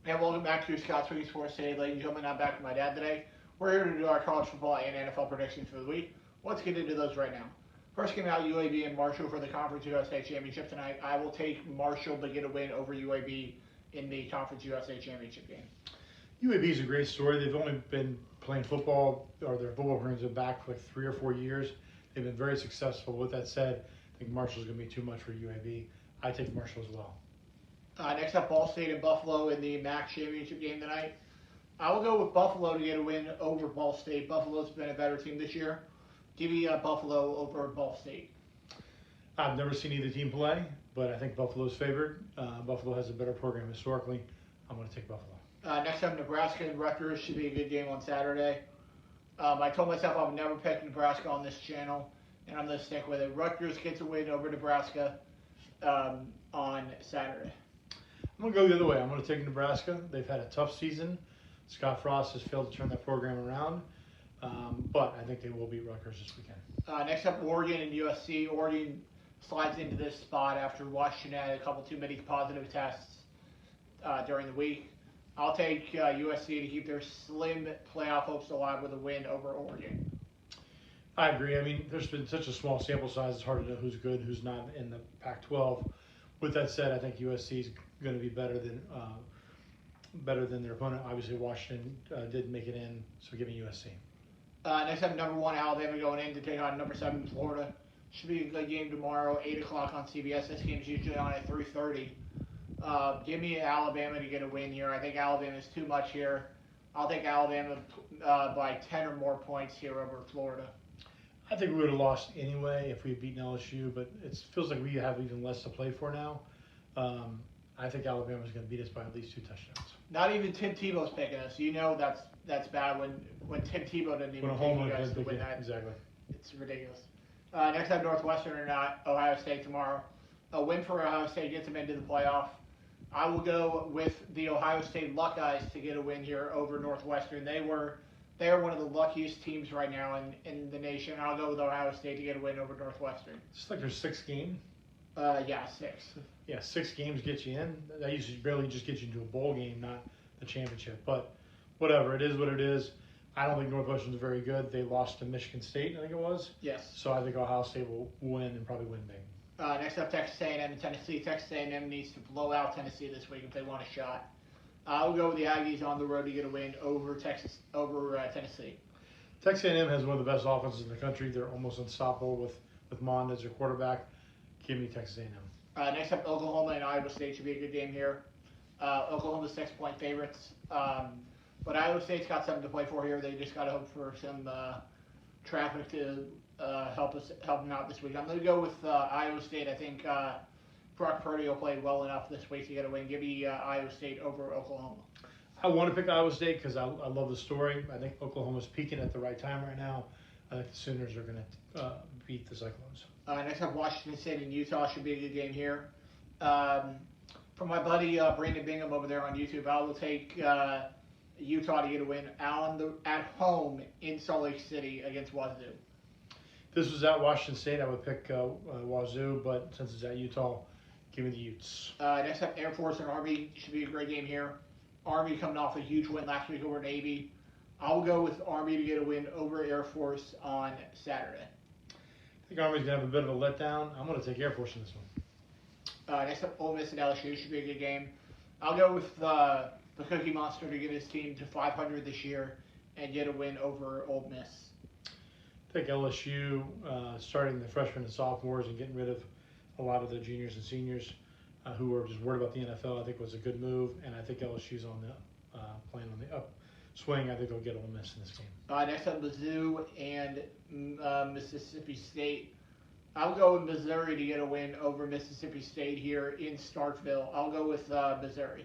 And welcome back to Scott's Weekly Sports today, ladies and gentlemen. I'm back with my dad today. We're here to do our college football and NFL predictions for the week. Let's get into those right now. First game out, UAB and Marshall for the Conference USA Championship tonight. I will take Marshall to get a win over UAB in the Conference USA Championship game. UAB is a great story. They've only been playing football, or their football programs are back for like 3 or 4 years. They've been very successful. With that said, I think Marshall's going to be too much for UAB. I take Marshall as well. Next up, Ball State and Buffalo in the MAC Championship game tonight. I will go with Buffalo to get a win over Ball State. Buffalo's been a better team this year. Give me Buffalo over Ball State. I've never seen either team play, but I think Buffalo's favored. Buffalo has a better program historically. I'm going to take Buffalo. Next up, Nebraska and Rutgers should be a good game on Saturday. I told myself I would never pick Nebraska on this channel, and I'm going to stick with it. Rutgers gets a win over Nebraska on Saturday. I'm going to go the other way. I'm going to take Nebraska. They've had a tough season. Scott Frost has failed to turn that program around, but I think they will beat Rutgers this weekend. Next up, Oregon and USC. Oregon slides into this spot after Washington had a couple too many positive tests during the week. I'll take USC to keep their slim playoff hopes alive with a win over Oregon. I agree. I mean, there's been such a small sample size, it's hard to know who's good, who's not in the Pac-12. With that said, I think USC is going to be better than their opponent. Obviously, Washington did make it in, so give me USC. Next up, number 1 Alabama going in to take on number 7 Florida. Should be a good game tomorrow, 8 o'clock on CBS. This game's usually on at 3:30. Give me Alabama to get a win here. I think Alabama is too much here. I'll take Alabama by 10 or more points here over Florida. I think we would have lost anyway if we had beaten LSU, but it feels like we have even less to play for now. I think Alabama's going to beat us by at least 2 touchdowns. Not even Tim Tebow's picking us. You know that's bad when Tim Tebow doesn't even pick you guys to win that. Exactly. It's ridiculous. Next up, Northwestern or not, Ohio State tomorrow. A win for Ohio State gets them into the playoff. I will go with the Ohio State Buckeyes to get a win here over Northwestern. They are one of the luckiest teams right now in the nation. I'll go with Ohio State to get a win over Northwestern. It's like their 6th game. Yeah, 6. Yeah, 6 games get you in. That usually barely just gets you into a bowl game, not the championship. But whatever, it is what it is. I don't think Northwestern's very good. They lost to Michigan State, I think it was. Yes. So I think Ohio State will win and probably win big. Next up, Texas A&M and Tennessee. Texas A&M needs to blow out Tennessee this week if they want a shot. I'll go with the Aggies on the road to get a win over Tennessee. Texas A&M has one of the best offenses in the country. They're almost unstoppable with Mond as their quarterback. Give me Texas A&M. Next up, Oklahoma and Iowa State should be a good game here. Oklahoma's 6-point favorites, but Iowa State's got something to play for here. They just got to hope for some traffic to help them out this week. I'm going to go with Iowa State. I think Brock Purdy will play well enough this week to get a win. Give me Iowa State over Oklahoma. I want to pick Iowa State because I love the story. I think Oklahoma's peaking at the right time right now. I think the Sooners are going to beat the Cyclones. Next up, Washington State and Utah should be a good game here. For my buddy Brandon Bingham over there on YouTube, I will take Utah to get a win at home in Salt Lake City against Wazoo. If this was at Washington State, I would pick Wazoo, but since it's at Utah, give me the Utes. Next up, Air Force and Army should be a great game here. Army coming off a huge win last week over Navy. I'll go with Army to get a win over Air Force on Saturday. I think Army's going to have a bit of a letdown. I'm going to take Air Force in this one. Next up, Ole Miss and LSU should be a good game. I'll go with the Cookie Monster to get his team to 500 this year and get a win over Ole Miss. I think LSU starting the freshmen and sophomores and getting rid of a lot of the juniors and seniors who were just worried about the NFL, I think was a good move. And I think LSU's on the playing on the upswing. I think they'll get Ole Miss in this game. Next up, Mizzou and Mississippi State. I'll go with Missouri to get a win over Mississippi State here in Starkville. I'll go with Missouri.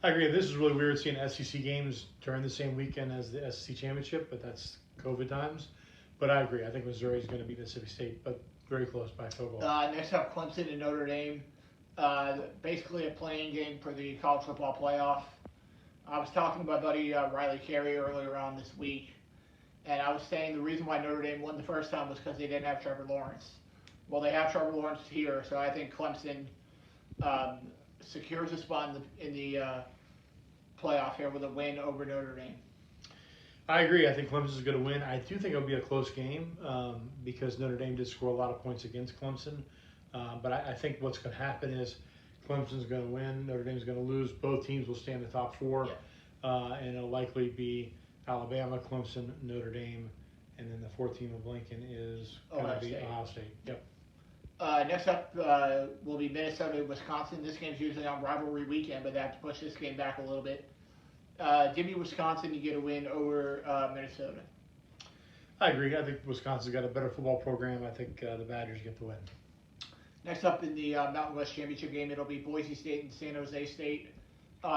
I agree. This is really weird seeing SEC games during the same weekend as the SEC championship, but that's COVID times. But I agree. I think Missouri is going to beat Mississippi State, but very close by field goal. Next up, Clemson and Notre Dame. Basically a playing game for the college football playoff. I was talking to my buddy Riley Carey earlier on this week, and I was saying the reason why Notre Dame won the first time was because they didn't have Trevor Lawrence. Well, they have Trevor Lawrence here, so I think Clemson secures a spot in the playoff here with a win over Notre Dame. I agree. I think Clemson's going to win. I do think it'll be a close game because Notre Dame did score a lot of points against Clemson. But I think what's going to happen is Clemson's going to win, Notre Dame's going to lose. Both teams will stay in the top four, and it'll likely be Alabama, Clemson, Notre Dame, and then the fourth team of Lincoln is going to be Ohio State. Yep. Next up will be Minnesota, Wisconsin. This game's usually on rivalry weekend, but they have to push this game back a little bit. Give me Wisconsin to get a win over Minnesota. I agree. I think Wisconsin's got a better football program. I think the Badgers get the win. Next up in the Mountain West Championship game, it'll be Boise State and San Jose State.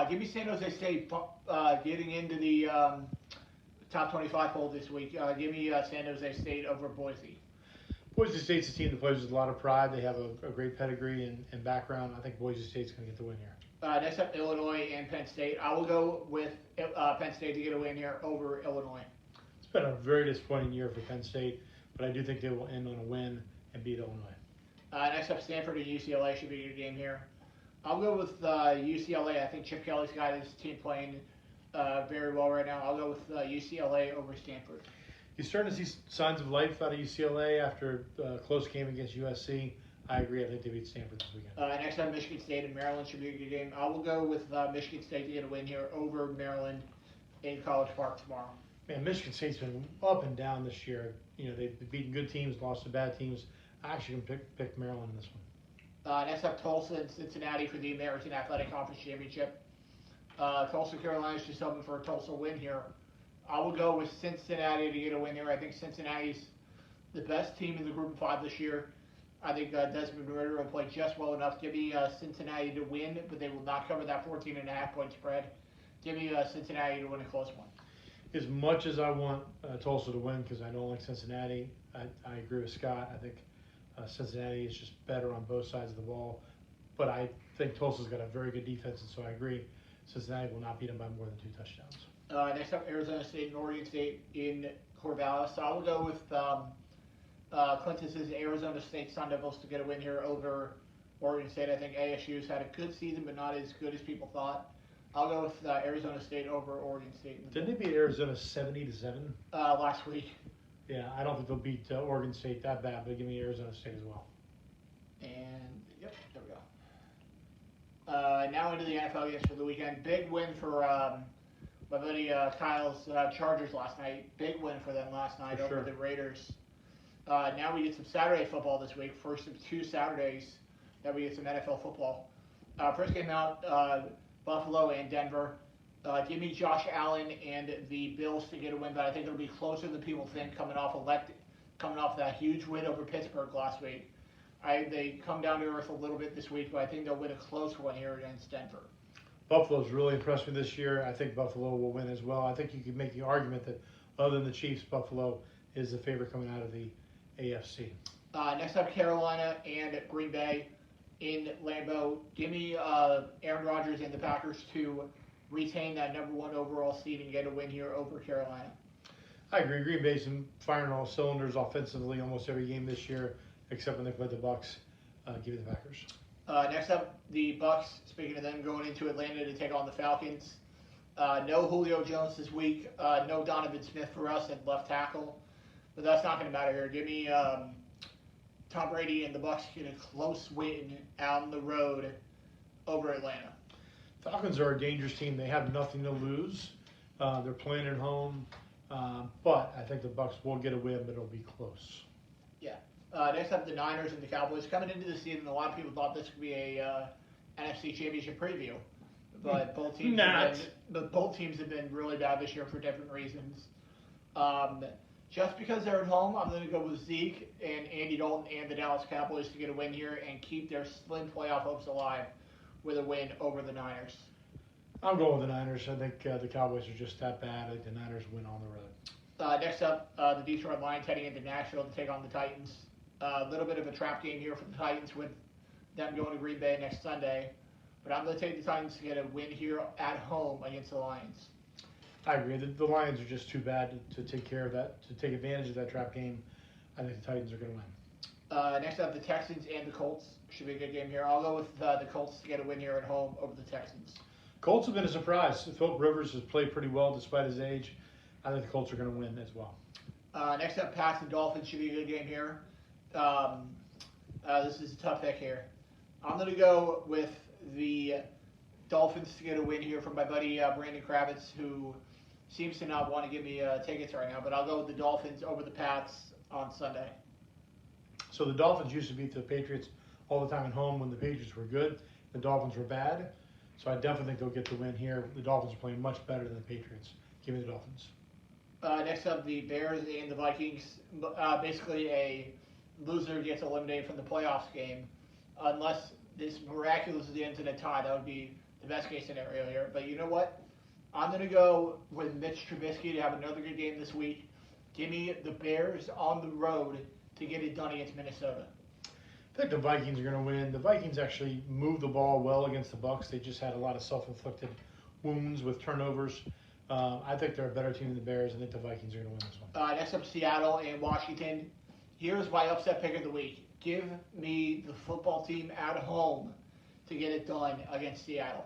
Give me San Jose State getting into the top 25 poll this week. Give me San Jose State over Boise. Boise State's a team that plays with a lot of pride. They have a great pedigree and background. I think Boise State's going to get the win here. Next up, Illinois and Penn State. I will go with Penn State to get a win here over Illinois. It's been a very disappointing year for Penn State, but I do think they will end on a win and beat Illinois. Next up, Stanford and UCLA should be a good game here. I'll go with UCLA. I think Chip Kelly's got his team playing very well right now. I'll go with UCLA over Stanford. You're starting to see signs of life out of UCLA after a close game against USC. I agree. I think they beat Stanford this weekend. Next up, Michigan State and Maryland should be a good game. I will go with Michigan State to get a win here over Maryland in College Park tomorrow. Man, Michigan State's been up and down this year. You know, they've beaten good teams, lost to bad teams. I actually can pick Maryland in this one. Next up, Tulsa and Cincinnati for the American Athletic Conference Championship. Tulsa, Carolina's just hoping for a Tulsa win here. I will go with Cincinnati to get a win here. I think Cincinnati's the best team in the Group of 5 this year. I think Desmond Ritter will play just well enough. Give me Cincinnati to win, but they will not cover that 14.5-point spread. Give me Cincinnati to win a close one. As much as I want Tulsa to win because I don't like Cincinnati, I agree with Scott. I think Cincinnati is just better on both sides of the ball. But I think Tulsa's got a very good defense, and so I agree Cincinnati will not beat them by more than 2 touchdowns. Next up, Arizona State and Oregon State in Corvallis. So I will go with Clinton's Arizona State Sun Devils to get a win here over Oregon State. I think ASU's had a good season, but not as good as people thought. I'll go with Arizona State over Oregon State. Didn't they beat Arizona 70-7? Last week. Yeah, I don't think they'll beat Oregon State that bad, but give me Arizona State as well. And, yep, there we go. Now into the NFL games for the weekend. Big win for my buddy Kyle's Chargers last night. Big win for them last night over the Raiders. Now we get some Saturday football this week. First of 2 Saturdays that we get some NFL football. First game out, Buffalo and Denver. Give me Josh Allen and the Bills to get a win, but I think it'll be closer than people think coming off that huge win over Pittsburgh last week. They come down to earth a little bit this week, but I think they'll win a close one here against Denver. Buffalo's really impressed me this year. I think Buffalo will win as well. I think you could make the argument that other than the Chiefs, Buffalo is the favorite coming out of the AFC. Next up, Carolina and Green Bay in Lambeau. Give me Aaron Rodgers and the Packers to retain that number 1 overall seed and get a win here over Carolina. I agree. Green Bay's been firing all cylinders offensively almost every game this year, except when they played the Bucs. Give me the Packers. Next up, the Bucs. Speaking of them, going into Atlanta to take on the Falcons. No Julio Jones this week. No Donovan Smith for us at left tackle. But that's not going to matter here. Give me Tom Brady and the Bucs get a close win out on the road over Atlanta. Falcons are a dangerous team. They have nothing to lose. They're playing at home. But I think the Bucs will get a win, but it'll be close. Yeah. Next up, the Niners and the Cowboys. Coming into the season, a lot of people thought this could be a NFC Championship preview. But both teams have been really bad this year for different reasons. Just because they're at home, I'm going to go with Zeke and Andy Dalton and the Dallas Cowboys to get a win here and keep their slim playoff hopes alive with a win over the Niners. I'm going with the Niners. I think the Cowboys are just that bad. I think the Niners win on the road. Next up, the Detroit Lions heading into Nashville to take on the Titans. A little bit of a trap game here for the Titans with them going to Green Bay next Sunday. But I'm going to take the Titans to get a win here at home against the Lions. I agree. The Lions are just too bad to take care of that, to take advantage of that trap game. I think the Titans are going to win. Next up, the Texans and the Colts. Should be a good game here. I'll go with the Colts to get a win here at home over the Texans. Colts have been a surprise. Philip Rivers has played pretty well despite his age. I think the Colts are going to win as well. Next up, Pats and Dolphins should be a good game here. This is a tough pick here. I'm going to go with the Dolphins to get a win here from my buddy Brandon Kravitz, who seems to not want to give me tickets right now. But I'll go with the Dolphins over the Pats on Sunday. So the Dolphins used to beat the Patriots all the time at home when the Patriots were good. The Dolphins were bad. So I definitely think they'll get the win here. The Dolphins are playing much better than the Patriots. Give me the Dolphins. Next up, the Bears and the Vikings. Basically, a loser gets eliminated from the playoffs game, unless this miraculously ends in a tie. That would be the best case scenario here. But you know what? I'm going to go with Mitch Trubisky to have another good game this week. Give me the Bears on the road to get it done against Minnesota. I think the Vikings are going to win. The Vikings actually moved the ball well against the Bucs. They just had a lot of self-inflicted wounds with turnovers. I think they're a better team than the Bears. I think the Vikings are going to win this one. Next up, Seattle and Washington. Here's my upset pick of the week. Give me the football team at home to get it done against Seattle.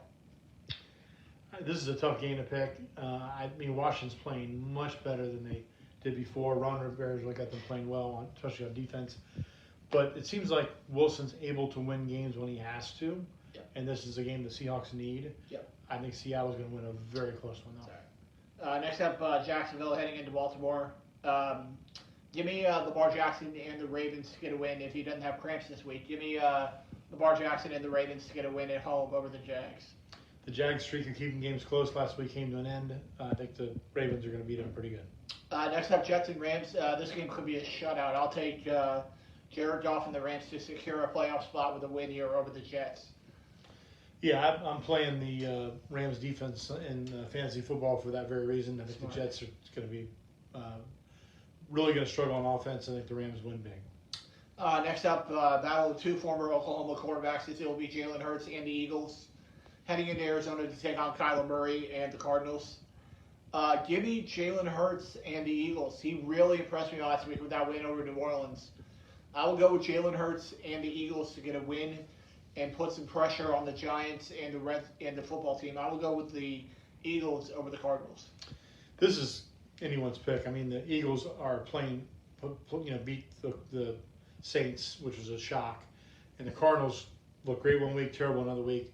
This is a tough game to pick. I mean, Washington's playing much better than they did before. Ron Rivera's really got them playing well, especially on defense. But it seems like Wilson's able to win games when he has to. Yep. And this is a game the Seahawks need. Yep. I think Seattle's going to win a very close one, though. Next up, Jacksonville heading into Baltimore. Give me Lamar Jackson and the Ravens to get a win if he doesn't have cramps this week. Give me Lamar Jackson and the Ravens to get a win at home over the Jags. The Jags' streak of keeping games close last week came to an end. I think the Ravens are going to beat them pretty good. Next up, Jets and Rams. This game could be a shutout. I'll take Jared Goff and the Rams to secure a playoff spot with a win here over the Jets. Yeah, I'm playing the Rams defense in fantasy football for that very reason. I think the Jets are going to be really going to struggle on offense. I think the Rams win big. Next up, battle of two former Oklahoma quarterbacks. It will be Jalen Hurts and the Eagles heading into Arizona to take on Kyler Murray and the Cardinals. Give me Jalen Hurts and the Eagles. He really impressed me last week with that win over New Orleans. I will go with Jalen Hurts and the Eagles to get a win and put some pressure on the Giants and the football team. I will go with the Eagles over the Cardinals. This is anyone's pick. I mean, the Eagles are playing, beat the Saints, which was a shock, and the Cardinals look great one week, terrible another week.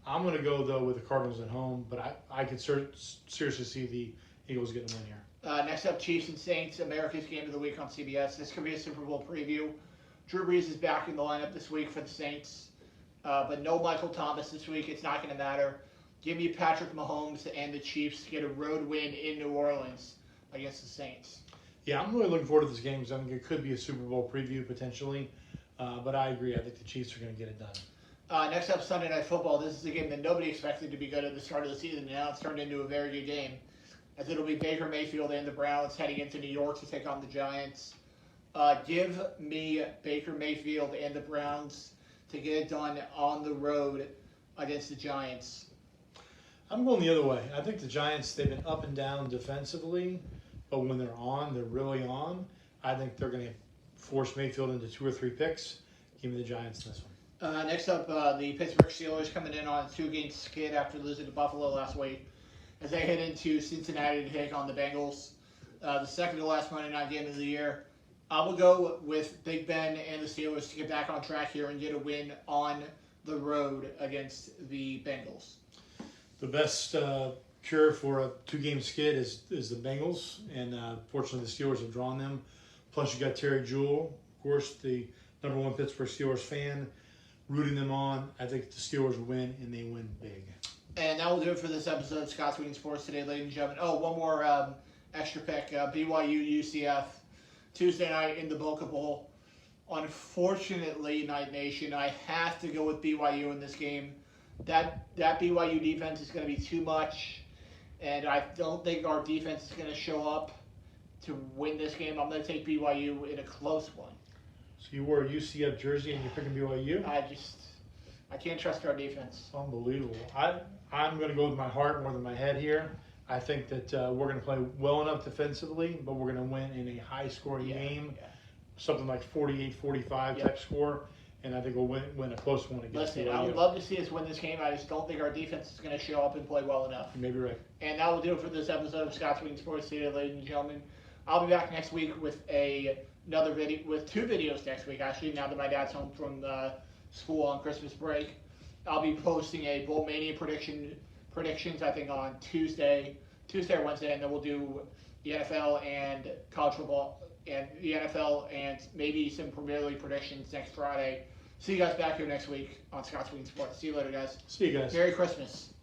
I'm going to go though with the Cardinals at home, but I could seriously see the Eagles getting a win here. Next up, Chiefs and Saints, America's Game of the Week on CBS. This could be a Super Bowl preview. Drew Brees is back in the lineup this week for the Saints. But no Michael Thomas this week. It's not going to matter. Give me Patrick Mahomes and the Chiefs to get a road win in New Orleans against the Saints. Yeah, I'm really looking forward to this game because I think it could be a Super Bowl preview potentially. But I agree. I think the Chiefs are going to get it done. Next up, Sunday Night Football. This is a game that nobody expected to be good at the start of the season. Now it's turned into a very good game, as it'll be Baker Mayfield and the Browns heading into New York to take on the Giants. Give me Baker Mayfield and the Browns to get it done on the road against the Giants. I'm going the other way. I think the Giants, they've been up and down defensively, but when they're on, they're really on. I think they're going to force Mayfield into 2 or 3 picks. Give me the Giants in this one. Next up, the Pittsburgh Steelers coming in on a 2-game skid after losing to Buffalo last week as they head into Cincinnati to take on the Bengals. The second to last Monday night game of the year. I will go with Big Ben and the Steelers to get back on track here and get a win on the road against the Bengals. The best cure for a 2-game skid is the Bengals, and fortunately the Steelers have drawn them. Plus you got Terry Jewell, of course, the #1 Pittsburgh Steelers fan, rooting them on. I think the Steelers win, and they win big. And that will do it for this episode of Scott's Weekend Sports today, ladies and gentlemen. Oh, one more extra pick, BYU UCF. Tuesday night in the Boca Bowl. Unfortunately, Night Nation, I have to go with BYU in this game. That BYU defense is going to be too much, and I don't think our defense is going to show up to win this game. I'm going to take BYU in a close one. So you wore a UCF jersey and you're picking BYU? I can't trust our defense. Unbelievable. I'm going to go with my heart more than my head here. I think that we're going to play well enough defensively, but we're going to win in a high-scoring game, something like 48-45 type score, and I think we'll win a close one against Listen, I would BYU. love to see us win this game. I just don't think our defense is going to show up and play well enough. You may be right. And that will do it for this episode of Scott's Wing Sports Theater, ladies and gentlemen. I'll be back next week with another video, with 2 videos next week, actually, now that my dad's home from school on Christmas break. I'll be posting a Bowl Mania predictions, I think, on Tuesday or Wednesday, and then we'll do the NFL and college football, and the NFL and maybe some Premier League predictions next Friday. See you guys back here next week on Scott's Wing Sports. See you later, guys. See you guys. Merry Christmas.